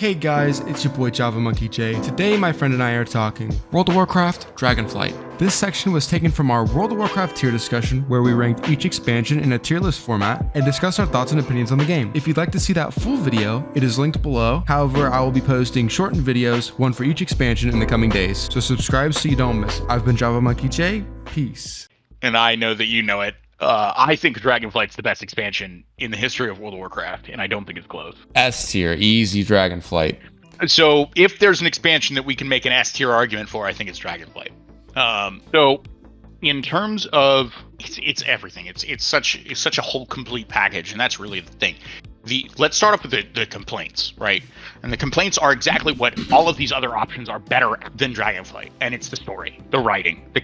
Hey guys, it's your boy Java Monkey J. Today my friend and I are talking World of Warcraft, Dragonflight. This section was taken from our World of Warcraft tier discussion where we ranked each expansion in a tier list format and discussed our thoughts and opinions on the game. If you'd like to see that full video, it is linked below. However, I will be posting shortened videos, one for each expansion in the coming days. So subscribe so you don't miss it. I've been Java Monkey J. Peace. And I know that you know it. I think Dragonflight's the best expansion in the history of World of Warcraft, and I don't think it's close. S tier, easy Dragonflight. So if there's an expansion that we can make an S tier argument for, I think it's Dragonflight. So in terms of it's everything. It's such a whole complete package, and that's really the thing. Let's start off with the complaints, right? And the complaints are exactly what all of these other options are better than Dragonflight, and it's the story, the writing, the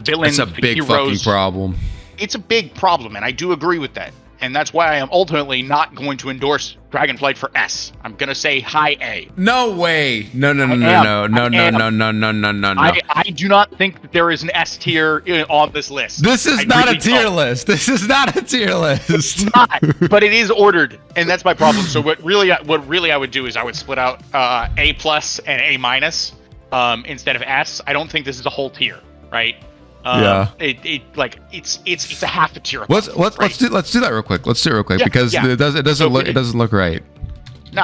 villains, It's a big fucking problem. It's a big problem, and I do agree with that. And that's why I am ultimately not going to endorse Dragonflight for S. I'm going to say high A. No way. No. I do not think that there is an S tier on this list. This is not a tier list. This is not a tier list. It's not, but it is ordered, and that's my problem. So what really I would do is I would split out A plus and A minus instead of S. I don't think this is a whole tier, right? Yeah. It's a half a tier. Let's do that real quick. Let's do it real quick because it doesn't look right. No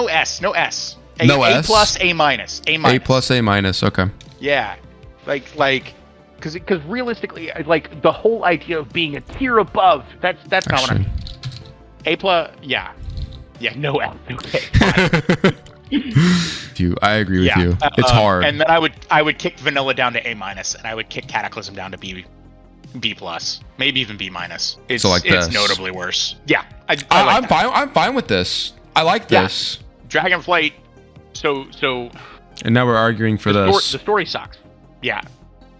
S. No A S? A plus, A minus. A plus, A minus. Okay. Yeah, because realistically, like the whole idea of being a tier above, that's not what I'm. A plus, yeah, no S. Okay. I agree with you. It's hard. And then I would kick Vanilla down to A minus, and I would kick Cataclysm down to B plus, maybe even B minus. It's notably worse. Yeah, I'm fine with this. I like this. Dragonflight. So. And now we're arguing for this. The story sucks. Yeah.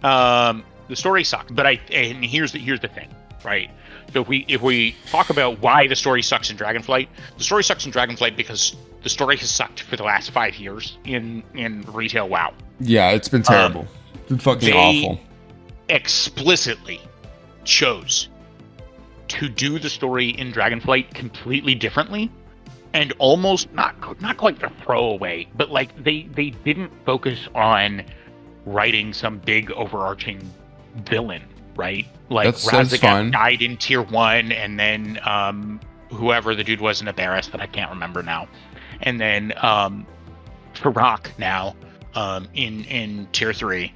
The story sucks. But and here's the thing, right? So if we talk about why the story sucks in Dragonflight, the story sucks in Dragonflight because the story has sucked for the last 5 years in retail WoW. Yeah, it's been terrible. It's been fucking awful. Explicitly chose to do the story in Dragonflight completely differently, and almost not quite a throwaway, but like they didn't focus on writing some big overarching villain, right? Like Razagap died in tier 1, and then whoever the dude was in Aberis that I can't remember now. And then Farak now in tier 3,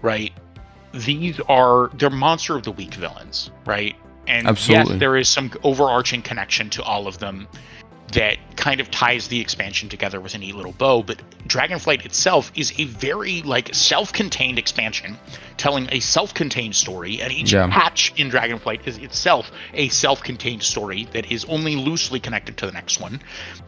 right? They're monster of the week villains, right? And absolutely. Yes, there is some overarching connection to all of them that kind of ties the expansion together with a neat little bow, but Dragonflight itself is a very self-contained expansion telling a self-contained story, and each patch in Dragonflight is itself a self-contained story that is only loosely connected to the next one.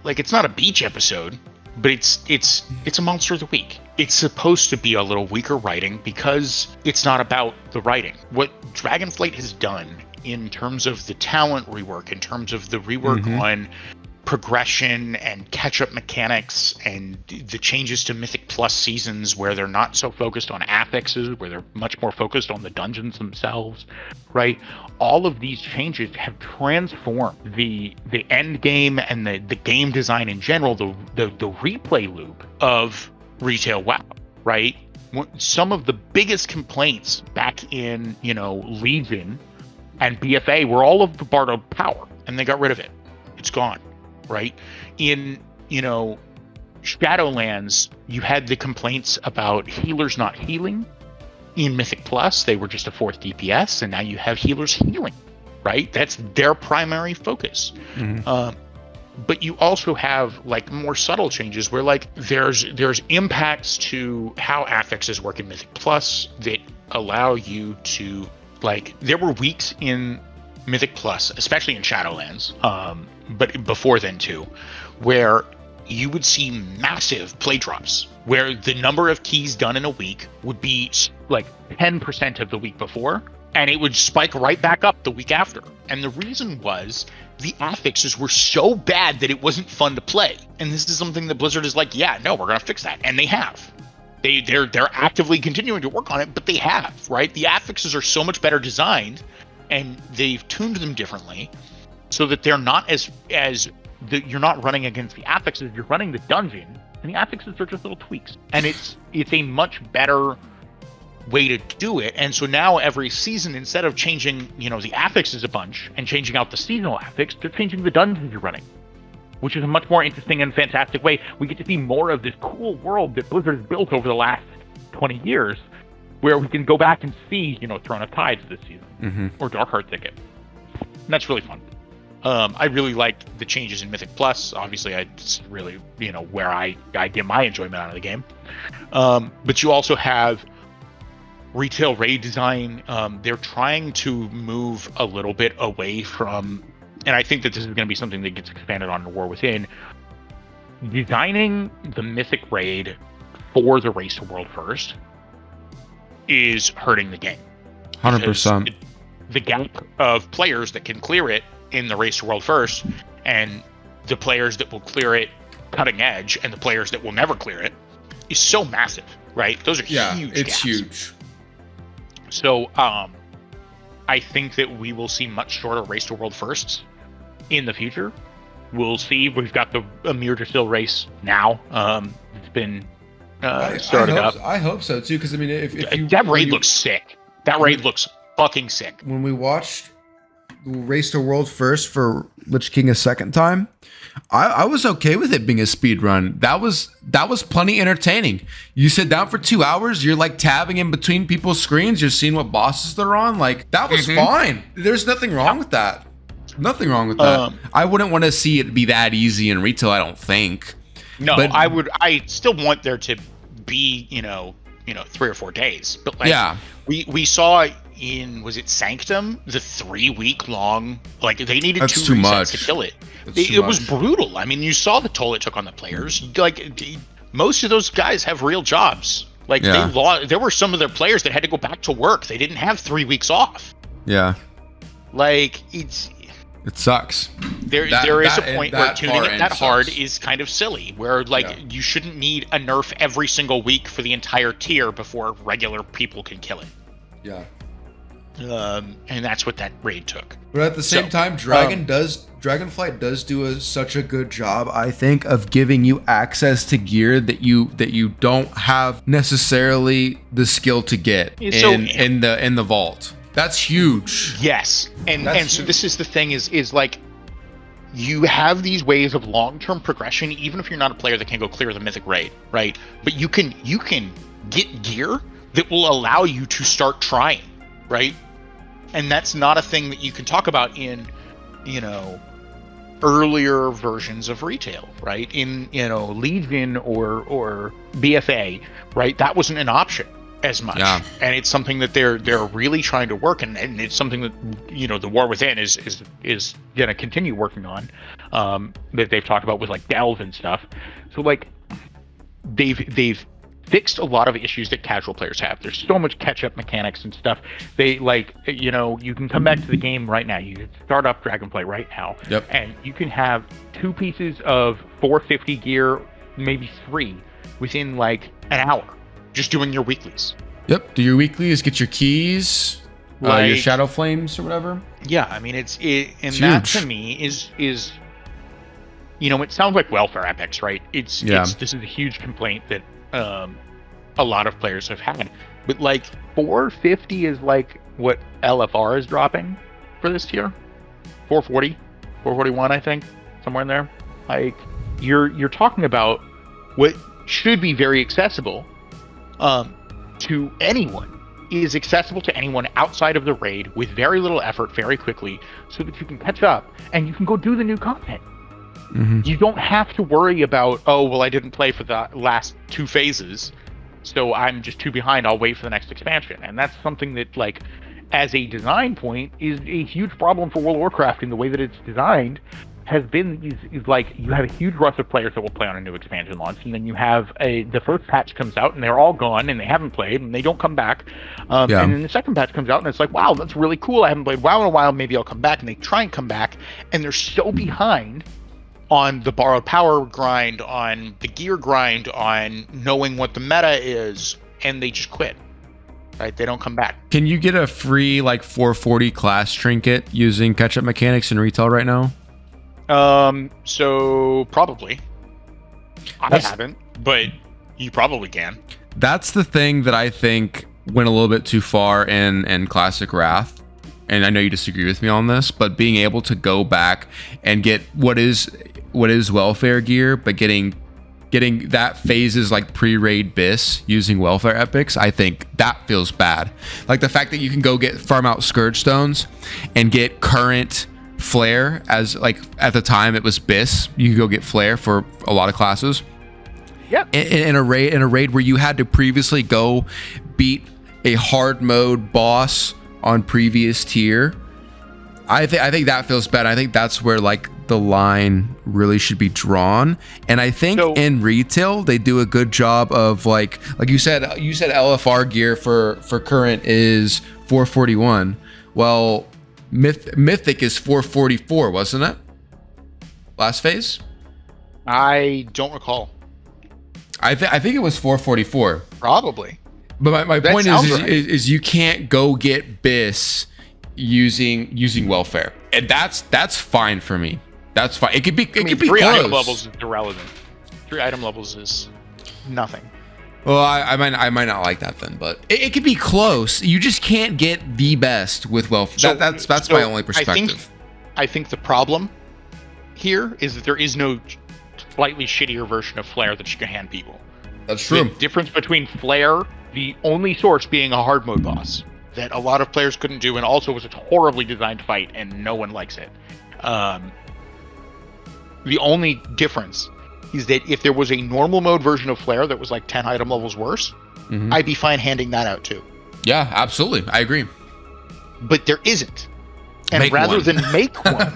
Like, it's not a beach episode, but it's a monster of the week. It's supposed to be a little weaker writing because it's not about the writing. What Dragonflight has done in terms of the talent rework, in terms of the rework on progression and catch-up mechanics, and the changes to Mythic Plus seasons where they're not so focused on affixes, where they're much more focused on the dungeons themselves, right? All of these changes have transformed the end game and the game design in general, the replay loop of retail WoW, right? Some of the biggest complaints back in, Legion and BFA were all of the borrowed power, and they got rid of it. It's gone. Right? In, Shadowlands, you had the complaints about healers not healing. In Mythic Plus, they were just a 4th DPS, and now you have healers healing, right? That's their primary focus. But you also have more subtle changes where there's impacts to how affixes work in Mythic Plus that allow you to there were weeks in Mythic Plus, especially in Shadowlands, but before then too, where you would see massive play drops, where the number of keys done in a week would be 10% of the week before, and it would spike right back up the week after. And the reason was the affixes were so bad that it wasn't fun to play. And this is something that Blizzard is we're gonna fix that, and they have. They're actively continuing to work on it, but they have, right? The affixes are so much better designed, and they've tuned them differently so that they're not as you're not running against the affixes, you're running the dungeon, and the affixes are just little tweaks. And it's a much better way to do it. And so now every season, instead of changing, the affixes a bunch and changing out the seasonal affix, they're changing the dungeons you're running, which is a much more interesting and fantastic way. We get to see more of this cool world that Blizzard has built over the last 20 years, where we can go back and see, Throne of Tides this season, or Darkheart Thicket. And that's really fun. I really liked the changes in Mythic Plus. Obviously, it's really, where I get my enjoyment out of the game. But you also have retail raid design. They're trying to move a little bit away from, and I think that this is going to be something that gets expanded on in War Within, designing the Mythic raid for the Race to World first is hurting the game. 100%. The gap of players that can clear it in the Race to World first, and the players that will clear it cutting edge, and the players that will never clear it, is so massive, right? Those are huge it's gaps. huge. So I think that we will see much shorter Race to World firsts in the future. We'll see. We've got the Amir Drasil race now. It's been started up. I hope so too, because I mean, if you, that raid looks sick. That raid looks fucking sick. When we watched Race to World first for Lich King a second time, I was okay with it being a speed run. That was plenty entertaining. You sit down for 2 hours, you're like tabbing in between people's screens, you're seeing what bosses they're on. Like, that was fine. There's nothing wrong with that. Nothing wrong with that. I wouldn't want to see it be that easy in retail, I don't think. No, but I still want there to be, 3 or 4 days. But like, we saw in, was it Sanctum, the 3-week long, like, they needed That's 2 too resets much. to kill it. That's too It was much. brutal. I mean, you saw the toll it took on the players. Like, most of those guys have real jobs. Like, there were some of their players that had to go back to work. They didn't have 3 weeks off. Yeah. Like, It sucks. there is a point where tuning it that hard is kind of silly, where like you shouldn't need a nerf every single week for the entire tier before regular people can kill it. Yeah. And that's what that raid took. But at the same time, Dragonflight does do such a good job, I think, of giving you access to gear that you don't have necessarily the skill to get in the vault. That's huge. Yes, and so this is the thing is like, you have these ways of long-term progression, even if you're not a player that can go clear the Mythic raid, right? But you can get gear that will allow you to start trying, right? And that's not a thing that you can talk about in, earlier versions of retail, right? In, Legion or BFA, right? That wasn't an option as much. Yeah. And it's something that they're really trying to work, and it's something that, the War Within is going to continue working on, that they've talked about with like Delve and stuff. So like, they've fixed a lot of issues that casual players have. There's so much catch-up mechanics and stuff. They like, you can come back to the game right now. You can start up Dragonflight right now. Yep. And you can have 2 pieces of 450 gear, maybe 3, within like an hour, just doing your weeklies. Yep. Do your weeklies, get your keys, your Shadow Flames or whatever. Yeah, I mean, it's huge. that to me is it sounds like welfare epics, right? This is a huge complaint that a lot of players have had, but like 450 is like what LFR is dropping for this tier. 440, 441, I think, somewhere in there. Like, you're talking about what should be very accessible to anyone, is accessible to anyone outside of the raid with very little effort, very quickly, so that you can catch up and you can go do the new content. You don't have to worry about, I didn't play for the last 2 phases, so I'm just too behind, I'll wait for the next expansion. And that's something that, like, as a design point, is a huge problem for World of Warcraft in the way that it's designed, has been, is like, you have a huge rush of players that will play on a new expansion launch, and then you have the first patch comes out, and they're all gone, and they haven't played, and they don't come back. And then the second patch comes out, and it's like, wow, that's really cool, I haven't played WoW in a while, maybe I'll come back, and they try and come back, and they're so behind on the borrowed power grind, on the gear grind, on knowing what the meta is, and they just quit. Right? They don't come back. Can you get a free like 440 class trinket using catch-up mechanics in retail right now? So probably. I haven't, but you probably can. That's the thing that I think went a little bit too far in Classic Wrath. And I know you disagree with me on this, but being able to go back and get what is welfare gear, but getting that phases like pre-raid BIS using welfare epics, I think that feels bad. Like the fact that you can go farm out Scourge Stones and get current flare, as like at the time it was BIS, you could go get flare for a lot of classes. Yep. In a raid where you had to previously go beat a hard mode boss on previous tier, I think that feels bad. I think that's where like the line really should be drawn. And I think in retail they do a good job of like you said LFR gear for current is 441. Well, Mythic is 444, wasn't it? Last phase? I don't recall. I think it was 444. Probably. But my point is you can't go get BIS using welfare, and that's fine for me. That's fine. It could be 3 close. Item levels is irrelevant. 3 item levels is nothing. Well, I might not like that then, but it could be close. You just can't get the best with welfare. That's my only perspective. I think the problem here is that there is no slightly shittier version of Flare that you can hand people. That's true. The difference between Flare, the only source being a hard mode boss that a lot of players couldn't do, and also was a horribly designed fight and no one likes it. The only difference is that if there was a normal mode version of Flare that was like 10 item levels worse, I'd be fine handing that out too. Yeah, absolutely. I agree. But there isn't. And rather than make one,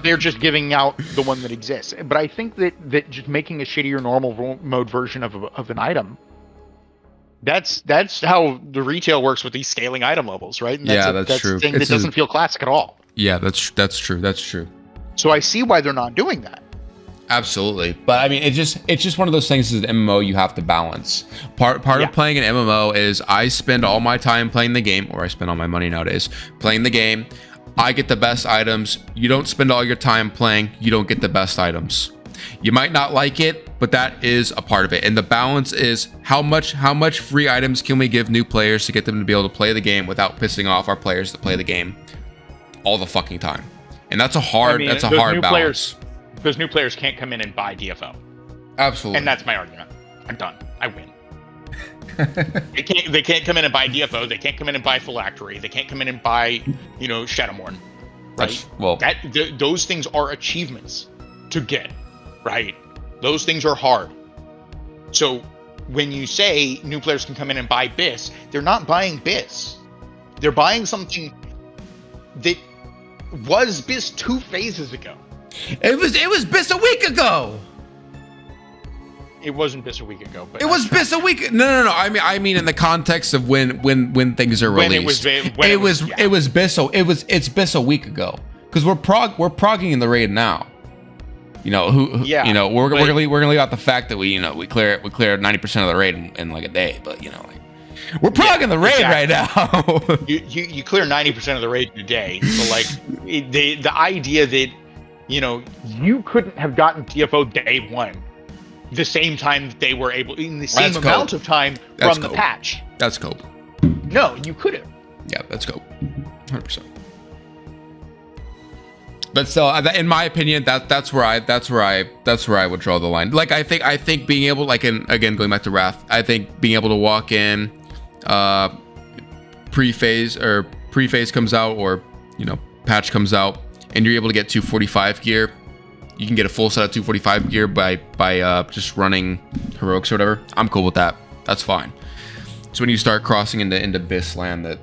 they're just giving out the one that exists. But I think that just making a shittier normal mode version of an item, that's how the retail works with these scaling item levels, right? And that's true. A thing that doesn't feel classic at all. Yeah, that's true. That's true. So I see why they're not doing that. Absolutely. But I mean, it's just one of those things as an MMO you have to balance. Part of playing an MMO is I spend all my time playing the game, or I spend all my money nowadays playing the game. I get the best items. You don't spend all your time playing, you don't get the best items. You might not like it, but that is a part of it. And the balance is how much free items can we give new players to get them to be able to play the game without pissing off our players that play the game all the fucking time. And that's a hard balance. Those new players can't come in and buy DFO. Absolutely. And that's my argument. I'm done. I win. They can't come in and buy DFO. They can't come in and buy Phylactery. They can't come in and buy, Shadowmourne. Right? Those things are achievements to get, right? Those things are hard. So when you say new players can come in and buy BIS, they're not buying BIS. They're buying something that was BIS 2 phases ago. It was BIS a week ago. It wasn't BIS a week ago, but it was BIS a week. No. I mean in the context of when things are released. It's BIS a week ago because we're progging in the raid now. We're gonna leave out the fact that we clear 90% of the raid in like a day, but we're progging the raid right now. you clear 90% of the raid in a day. So like the idea that you couldn't have gotten TFO day 1 the same time that they were able, in the same amount of time from the patch. That's cope. No, you couldn't. Yeah, that's cope. 100%. But still, in my opinion, that's where I would draw the line. Like I think being able, like, again going back to Wrath, I think being able to walk in, pre-phase comes out, or patch comes out, and you're able to get 245 gear. You can get a full set of 245 gear by just running heroics or whatever. I'm cool with that. That's fine. So when you start crossing into BIS land, that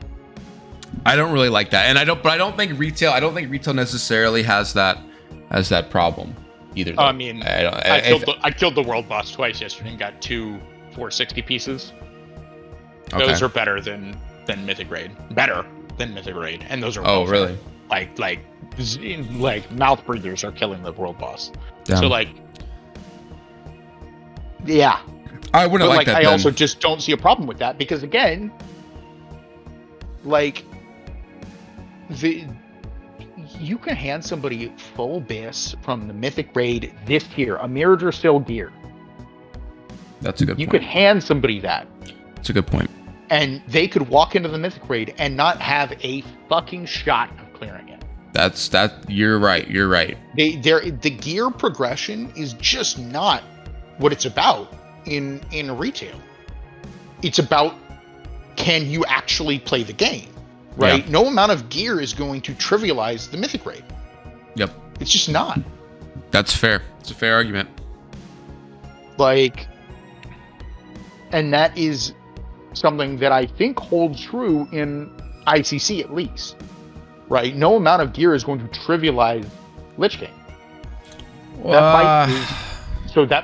I don't really like that, and I don't think retail necessarily has that problem either. I mean, I killed the world boss twice yesterday and got 2 460 pieces. Okay. Those are better than Mythic Raid. Better than Mythic Raid, and those are really like mouth breathers are killing the world boss. Damn. So yeah, I wouldn't like that. I also just don't see a problem with that because you can hand somebody full bis from the Mythic Raid this tier, a Mirror Still gear. That's a good point. You could hand somebody that. That's a good point. And they could walk into the Mythic Raid and not have a fucking shot of clearing it. You're right. You're right. The gear progression is just not what it's about in retail. It's about, can you actually play the game? Right? Yeah. No amount of gear is going to trivialize the Mythic Raid. Yep. It's just not. That's fair. It's a fair argument. Like, and that is something that I think holds true in ICC at least. Right? No amount of gear is going to trivialize Lich King. That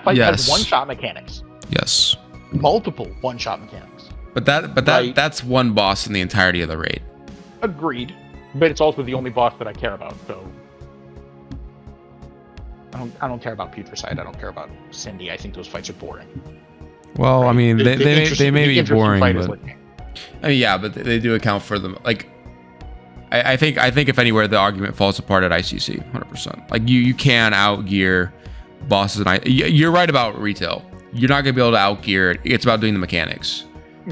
fight has one-shot mechanics. Yes. Multiple one-shot mechanics. But that's one boss in the entirety of the raid. Agreed, but it's also the only boss that I care about. So I don't care about Putricide. I don't care about Cindy. I think those fights are boring. Well, right? I mean, they may be boring, but I mean, yeah, but they do account for them. Like, I think if anywhere, the argument falls apart at ICC, 100%. Like you can outgear bosses, and you're right about retail. You're not gonna be able to outgear it. It's about doing the mechanics.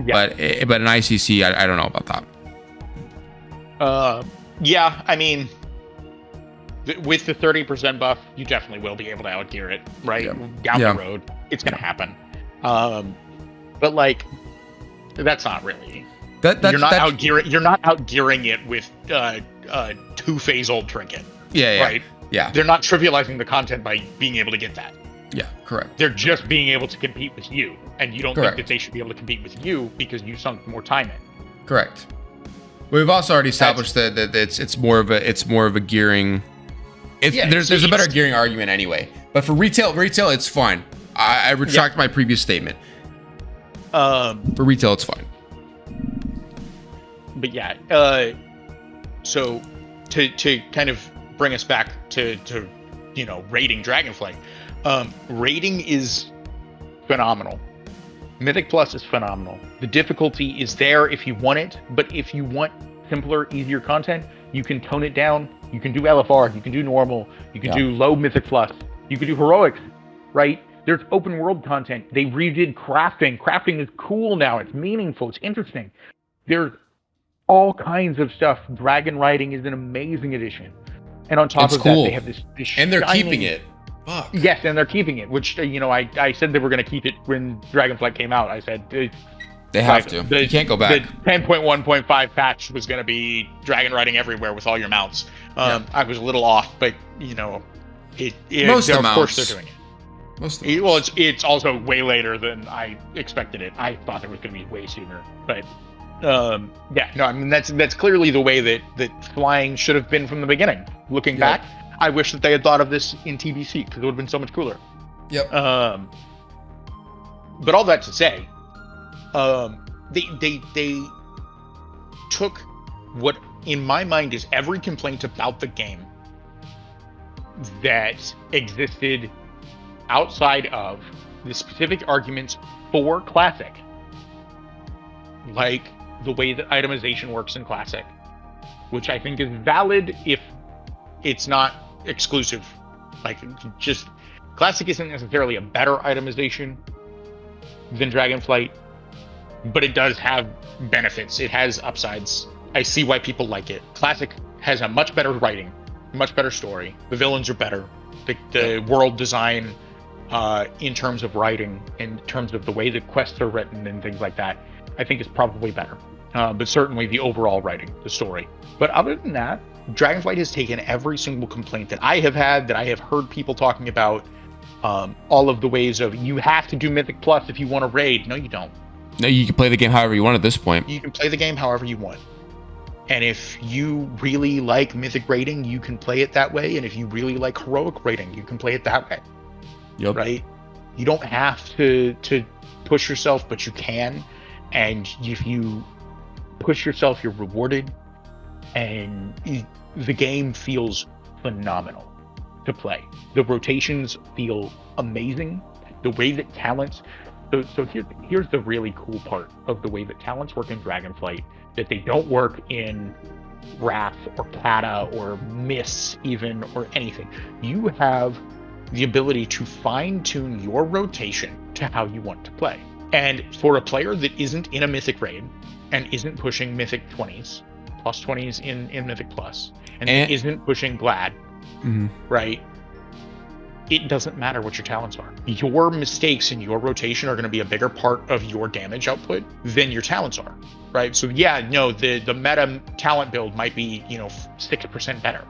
Yeah. But in ICC, I don't know about that. Yeah, I mean, with the 30% buff, you definitely will be able to outgear it, right? Yeah. Down the road, it's gonna happen. But like, that's not really. You're not outgearing it with a 2-phase old trinket. Yeah. Right. Yeah. They're not trivializing the content by being able to get that. Yeah, correct. They're just being able to compete with you, and you don't think that they should be able to compete with you because you sunk more time in. Correct. We've also already established that it's more of a gearing. There's a better gearing argument anyway. But for retail, it's fine. I retract my previous statement. For retail, it's fine. But yeah, so to kind of bring us back to raiding Dragonflight. Raiding is phenomenal. Mythic Plus is phenomenal. The difficulty is there if you want it, but if you want simpler, easier content, you can tone it down. You can do LFR, you can do normal, you can do low Mythic Plus, you can do heroics, right? There's open world content. They redid crafting. Crafting is cool now. It's meaningful. It's interesting. There's all kinds of stuff. Dragon riding is an amazing addition. And on top of that, they have this and they're keeping it. Fuck. Yes, and they're keeping it, which, I said they were going to keep it when Dragonflight came out. I said... They have to. You can't go back. The 10.1.5 patch was going to be dragon riding everywhere with all your mounts. I was a little off, but, most of course they're doing it. Most of them. Well, it's also way later than I expected it. I thought it was going to be way sooner, but... I mean, that's clearly the way that flying should have been from the beginning. Looking back, I wish that they had thought of this in TBC, because it would have been so much cooler. Yep. But all that to say, they took what in my mind is every complaint about the game that existed outside of the specific arguments for Classic, like the way that itemization works in Classic, which I think is valid if it's not exclusive. Like, just Classic isn't necessarily a better itemization than Dragonflight, but it does have benefits. It has upsides. I see why people like it. Classic has a much better writing, much better story. The villains are better. The world design, in terms of writing, in terms of the way the quests are written and things like that, I think is probably better. But certainly the overall writing, the story. But other than that, Dragonflight has taken every single complaint that I have had, that I have heard people talking about, all of the ways of, you have to do Mythic Plus if you want to raid. No, you don't. No, you can play the game however you want at this point. You can play the game however you want. And if you really like Mythic raiding, you can play it that way. And if you really like Heroic raiding, you can play it that way. Yep. Right? You don't have to push yourself, but you can. And if you push yourself, you're rewarded. And the game feels phenomenal to play. The rotations feel amazing. The way that talents... So here's the really cool part of the way that talents work in Dragonflight that they don't work in Wrath or Kata or Miss even or anything. You have the ability to fine-tune your rotation to how you want to play. And for a player that isn't in a Mythic raid and isn't pushing Mythic 20s, plus 20s in Mythic Plus, and isn't pushing Glad, right? It doesn't matter what your talents are. Your mistakes in your rotation are going to be a bigger part of your damage output than your talents are, right? So yeah, no, the meta talent build might be, 6% better,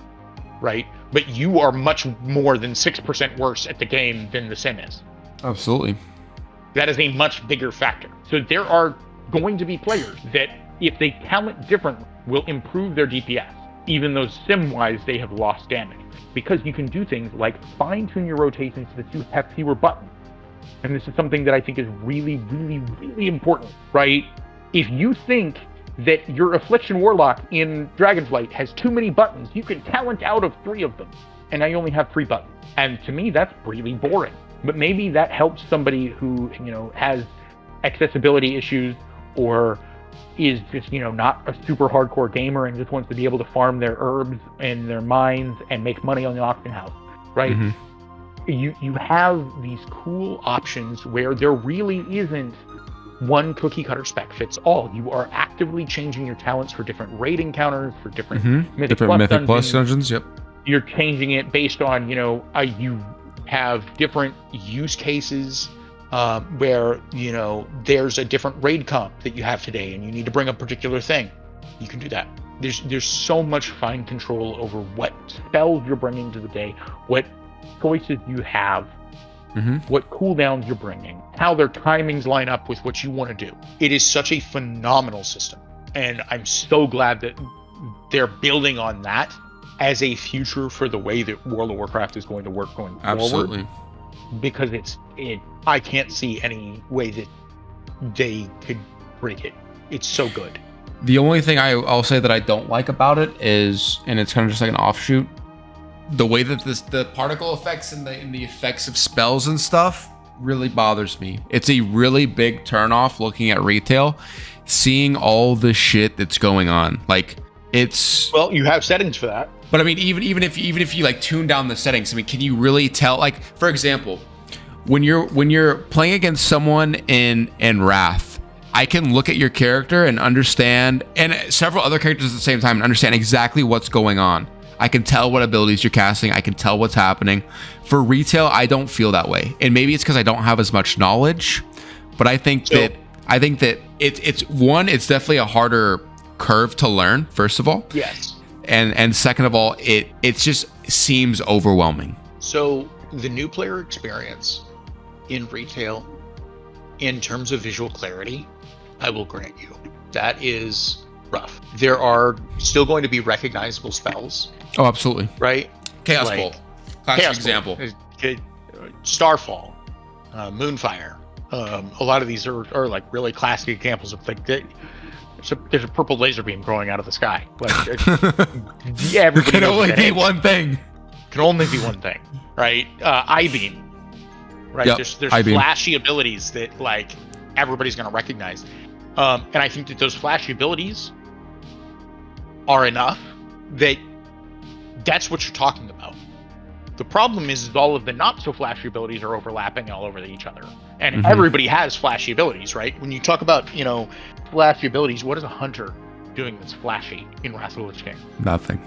right? But you are much more than 6% worse at the game than the sim is. Absolutely. That is a much bigger factor. So there are going to be players that, if they talent differently, will improve their DPS, even though sim-wise they have lost damage. Because you can do things like fine-tune your rotations so that you have fewer buttons. And this is something that I think is really, really, really important, right? If you think that your Affliction Warlock in Dragonflight has too many buttons, you can talent out of 3 of them, and I only have 3 buttons. And to me, that's really boring. But maybe that helps somebody who, has accessibility issues or is just, not a super hardcore gamer and just wants to be able to farm their herbs and their mines and make money on the auction house, right? You have these cool options where there really isn't one cookie cutter spec fits all. You are actively changing your talents for different raid encounters, for different Mythic Plus dungeons. Yep. You're changing it based on, you have different use cases where, there's a different raid comp that you have today and you need to bring a particular thing. You can do that. There's so much fine control over what spells you're bringing to the day, what choices you have, what cooldowns you're bringing, how their timings line up with what you want to do. It is such a phenomenal system. And I'm so glad that they're building on that as a future for the way that World of Warcraft is going to work going forward. Absolutely. Because I can't see any way that they could break it. It's so good. The only thing I'll say that I don't like about it is, and it's kind of just like an offshoot, the way that the particle effects and the effects of spells and stuff really bothers me. It's a really big turnoff looking at retail, seeing all the shit that's going on. Like, it's, well, you have settings for that. But I mean, even if you like tune down the settings, I mean, can you really tell? Like, for example, when you're playing against someone in Wrath, I can look at your character and understand, and several other characters at the same time, and understand exactly what's going on. I can tell what abilities you're casting. I can tell what's happening. For retail, I don't feel that way, and maybe it's because I don't have as much knowledge. But I think that it's definitely a harder curve to learn. First of all, yes, and second of all, it just seems overwhelming. So the new player experience in retail, in terms of visual clarity, I will grant you that is rough. There are still going to be recognizable spells. Oh, absolutely. Right? Chaos Bolt. Classic example. Starfall, Moonfire. A lot of these are like really classic examples of like there's a purple laser beam growing out of the sky. Like, yeah, everybody can only be one thing. Can only be one thing, right? I-beam. Right? Yep. There's I-beam. Flashy abilities that like everybody's gonna recognize. And I think that those flashy abilities are enough that that's what you're talking about. The problem is all of the not so flashy abilities are overlapping all over each other. And everybody has flashy abilities, right? When you talk about, flashy abilities, what is a hunter doing that's flashy in Wrath of the Lich King? Nothing.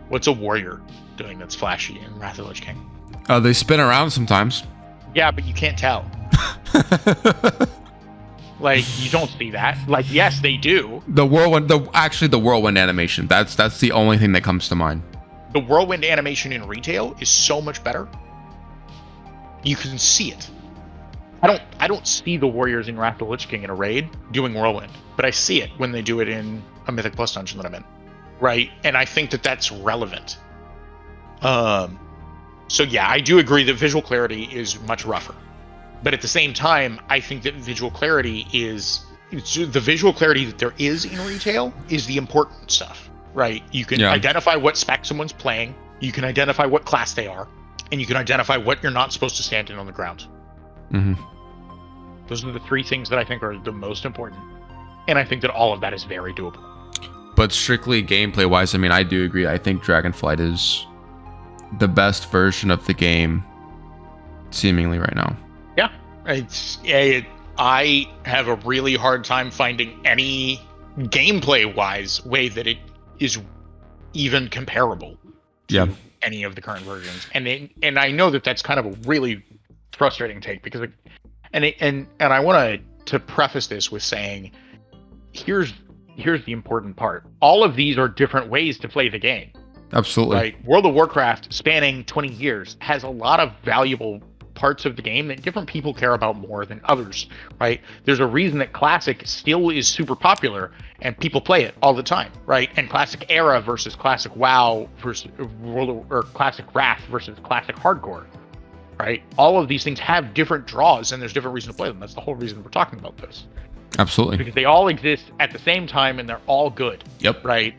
What's a warrior doing that's flashy in Wrath of the Lich King? They spin around sometimes. Yeah, but you can't tell. Like, you don't see that. Like, yes, they do. The whirlwind animation. That's the only thing that comes to mind. The whirlwind animation in retail is so much better. You can see it. I don't see the warriors in Wrath of the Lich King in a raid doing whirlwind, but I see it when they do it in a Mythic Plus dungeon that I'm in, right? And I think that that's relevant. So yeah, I do agree that visual clarity is much rougher, but at the same time, I think that visual clarity the visual clarity that there is in retail is the important stuff, right? You can identify what spec someone's playing, you can identify what class they are, and you can identify what you're not supposed to stand in on the ground. Those are the 3 things that I think are the most important. And I think that all of that is very doable. But strictly gameplay wise, I mean, I do agree. I think Dragonflight is the best version of the game seemingly right now. Yeah. I have a really hard time finding any gameplay-wise way that it is even comparable to any of the current versions. And I know that that's kind of a really frustrating take because I want to preface this with saying here's the important part. All of these are different ways to play the game. Absolutely. Like World of Warcraft, spanning 20 years, has a lot of valuable parts of the game that different people care about more than others, right? There's a reason that Classic still is super popular and people play it all the time, right? And Classic Era versus Classic WoW versus Classic Wrath versus Classic Hardcore, right? All of these things have different draws and there's different reasons to play them. That's the whole reason we're talking about this. Absolutely. Because they all exist at the same time and they're all good. Yep. Right?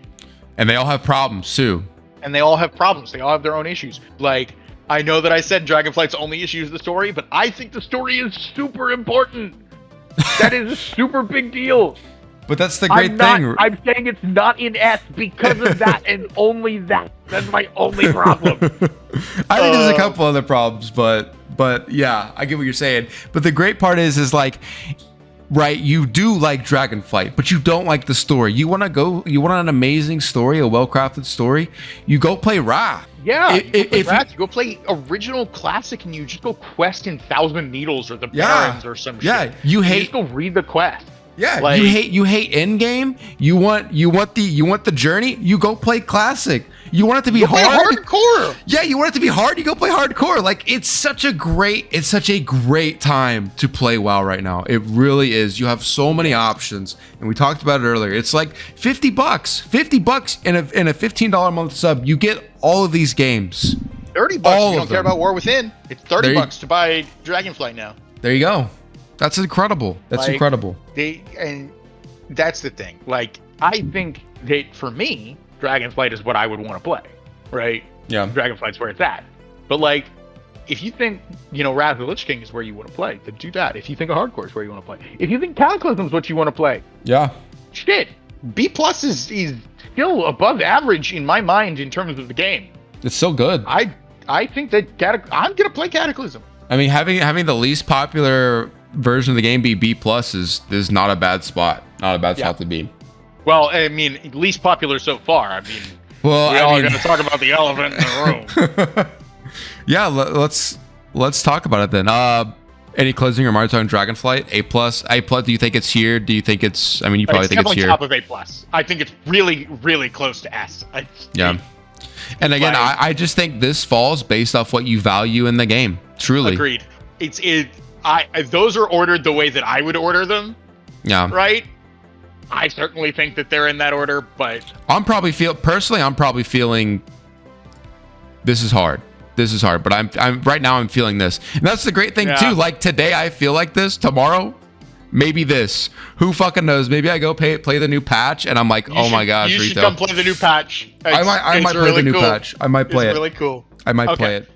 And they all have problems too. And they all have problems. They all have their own issues. Like, I know that I said Dragonflight's only issue is the story, but I think the story is super important. That is a super big deal. But that's the great thing. I'm saying it's not in S because of that and only that. That's my only problem. I think there's a couple other problems, but yeah, I get what you're saying. But the great part is like, right, you do like Dragonflight, but you don't like the story. You want an amazing story, a well-crafted story, you go play Wrath. Yeah, you go play original Classic and you just go quest in Thousand Needles or the Barrens or some shit. Yeah, you just go read the quest. Yeah, like, you hate end game. You want the journey. You go play Classic. You want it to be hard. Hardcore. Yeah, you want it to be hard. You go play hardcore. Like it's such a great time to play WoW right now. It really is. You have so many options, and we talked about it earlier. It's like $50, $50 in a $15 a month sub. You get all of these games. $30 if you don't care about War Within. It's $30 to buy Dragonflight now. There you go. That's incredible. That's incredible. And that's the thing. Like, I think that for me, Dragonflight is what I would want to play, right? Yeah. Dragonflight's where it's at. But like, if you think, Wrath of the Lich King is where you want to play, then do that. If you think of Hardcore is where you want to play. If you think Cataclysm is what you want to play, yeah. Shit. B+ is still above average in my mind in terms of the game. It's so good. I think that I'm gonna play Cataclysm. I mean, having the least popular version of the game be B+ is not a bad spot. Not a bad spot to be. Well, I mean, least popular so far. I mean, well, we're all going to talk about the elephant in the room. Yeah, let's talk about it then. Any closing remarks on Dragonflight? A+. Do you think it's here? Do you think it's? I mean, you probably think it's here. Top of A+. I think it's really, really close to S. Yeah. And again, I just think this falls based off what you value in the game. Truly. Agreed. Those are ordered the way that I would order them. Yeah. Right? I certainly think that they're in that order, but I'm probably feeling this is hard. But I'm right now I'm feeling this. And that's the great thing too. Like today I feel like this, tomorrow maybe this. Who fucking knows? Maybe I go play the new patch and I'm like, oh my gosh, you should come play the new patch. I might play the new patch. I might play it. It's really cool. I might play it.